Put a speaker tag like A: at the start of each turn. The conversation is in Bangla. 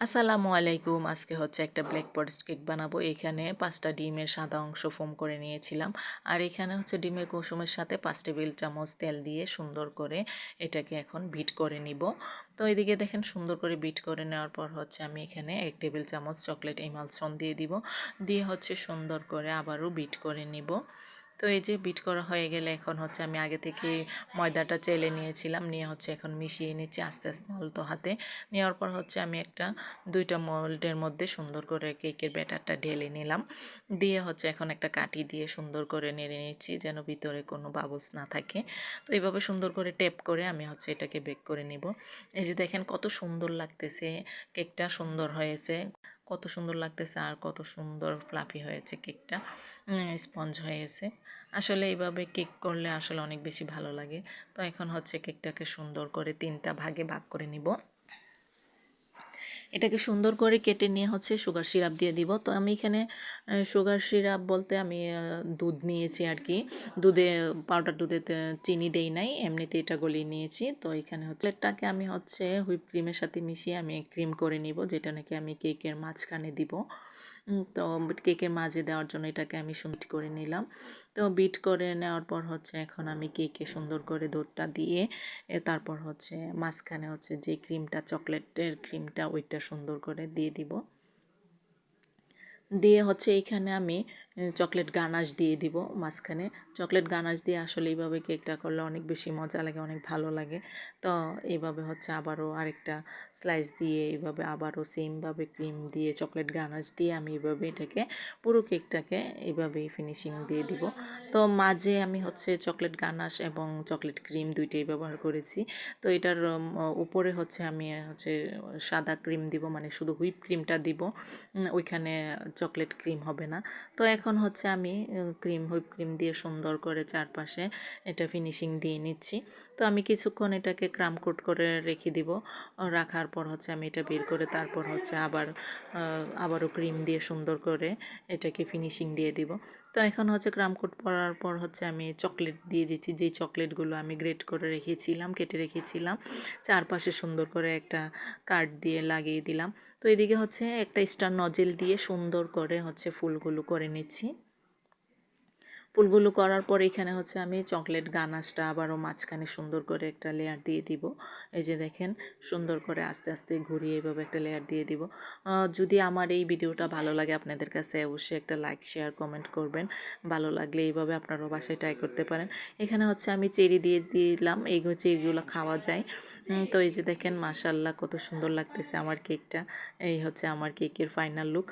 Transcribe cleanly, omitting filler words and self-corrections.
A: আসসালামু আলাইকুম। আজকে হচ্ছে একটা ব্ল্যাক ফরেস্ট কেক বানাবো। এখানে 5টা ডিমের সাদা অংশ ফোম করে নিয়েছিলাম। আর এখানে হচ্ছে ডিমের কুসুমের সাথে 5 টেবিল চামচ তেল দিয়ে সুন্দর করে এটাকে এখন বিট করে নিব। তো এদিকে দেখেন সুন্দর করে বিট করে নেওয়ার পর হচ্ছে আমি এখানে 1 টেবিল চামচ চকলেট এমালসন দিয়ে দিব। দিয়ে হচ্ছে সুন্দর করে আবারও বিট করে নিব। তো এই যে বিট করা হয়ে গেলে এখন হচ্ছে আমি আগে থেকে ময়দাটা চেলে নিয়েছিলাম, নিয়ে হচ্ছে এখন মিশিয়ে নিচ্ছি আস্তে আস্তে আলতো হাতে। নেওয়ার পর হচ্ছে আমি একটা 2টা মোল্ডের মধ্যে সুন্দর করে কেকের ব্যাটারটা ঢেলে নিলাম। দিয়ে হচ্ছে এখন একটা কাঠি দিয়ে সুন্দর করে নেড়ে নিচ্ছি যেন ভিতরে কোনো বাবলস না থাকে। তো এইভাবে সুন্দর করে টেপ করে আমি হচ্ছে এটাকে বেক করে নিব। এই যে দেখেন কত সুন্দর লাগতেছে, কেকটা সুন্দর হয়েছে, কত সুন্দর লাগতেছে আর কত সুন্দর ফ্লাফি হয়েছে কেকটা, স্পঞ্জ হয়েছে। আসলে এইভাবে কেক করলে আসলে অনেক বেশি ভালো লাগে। তো এখন হচ্ছে কেকটাকে সুন্দর করে 3টা ভাগে ভাগ করে নিব। এটাকে সুন্দর করে কেটে নিয়ে হচ্ছে সুগার সিরাপ দিয়ে দিব। তো আমি এখানে সুগার সিরাপ বলতে আমি দুধ নিয়েছি আর কি। দুধে পাউডার দুধেতে চিনি দেই নাই, এমনিতে এটা গলিয়ে নিয়েছি। তো এখানে হচ্ছে এটাকে আমি হচ্ছে হুইপ ক্রিমের সাথে মিশিয়ে আমি ক্রিম করে নিব, যেটা নাকি আমি কেকের মাঝখানে দিব। তো কেকের মাঝে দেওয়ার জন্য এটাকে আমি সুন্দর করে নিলাম। তো বিট করে নেওয়ার পর হচ্ছে এখন আমি কেকে সুন্দর করে দুধটা দিয়ে তারপর হচ্ছে মাঝখানে হচ্ছে যে ক্রিমটা, চকলেটের ক্রিমটা, ওইটা সুন্দর করে দিয়ে দিব। দিয়ে হচ্ছে এইখানে আমি চকলেট গানাশ দিয়ে দিব মাঝখানে। চকলেট গানাশ দিয়ে আসলে এইভাবে কেকটা করলে অনেক বেশি মজা লাগে, অনেক ভালো লাগে। তো এইভাবে হচ্ছে আবারও আরেকটা স্লাইস দিয়ে এইভাবে আবারও সেমভাবে ক্রিম দিয়ে চকলেট গানাশ দিয়ে আমি এইভাবে এটাকে পুরো কেকটাকে এইভাবেই ফিনিশিং দিয়ে দিব। তো মাঝে আমি হচ্ছে চকলেট গানাশ এবং চকলেট ক্রিম দুইটাই ব্যবহার করেছি। তো এটার উপরে হচ্ছে আমি হচ্ছে সাদা ক্রিম দিব, মানে শুধু হুইপ ক্রিমটা দিব, ওইখানে চকলেট ক্রিম হবে না। তো এখন হচ্ছে আমি হুইপ ক্রিম দিয়ে সুন্দর করে চারপাশে এটা ফিনিশিং দিয়ে নিচ্ছি। তো আমি কিছুক্ষণ এটাকে ক্রাম কোট করে রেখে দিব। রাখার পর হচ্ছে আমি এটা বের করে তারপর হচ্ছে আবারও ক্রিম দিয়ে সুন্দর করে এটাকে ফিনিশিং দিয়ে দিব। তো এখন হচ্ছে ক্রাম কোট করার পর হচ্ছে আমি চকলেট দিয়ে দিচ্ছি, যেই চকলেটগুলো আমি গ্রেট করে রেখেছিলাম, কেটে রেখেছিলাম। চারপাশে সুন্দর করে একটা কার্ড দিয়ে লাগিয়ে দিলাম। তো এদিকে হচ্ছে একটা স্টার নজেল দিয়ে সুন্দর করে হচ্ছে ফুলগুলো করে নিচ্ছি। ফুলগুলো করার পর এখানে হচ্ছে আমি চকলেট গানাশটা আবারও মাঝখানে সুন্দর করে একটা লেয়ার দিয়ে দিব। এই যে দেখেন সুন্দর করে আস্তে আস্তে ঘুরিয়ে এভাবে একটা লেয়ার দিয়ে দিব। যদি আমার এই ভিডিওটা ভালো লাগে আপনাদের কাছে, অবশ্যই একটা লাইক, শেয়ার, কমেন্ট করবেন। ভালো লাগলে এইভাবে আপনারাও বাসায় ট্রাই করতে পারেন। এখানে হচ্ছে আমি চেরি দিয়ে দিলাম, এই চেরিগুলো খাওয়া যায়। তো এই যে দেখেন মাশাআল্লাহ কত সুন্দর লাগতেছে আমার কেকটা। এই হচ্ছে আমার কেকের ফাইনাল লুক।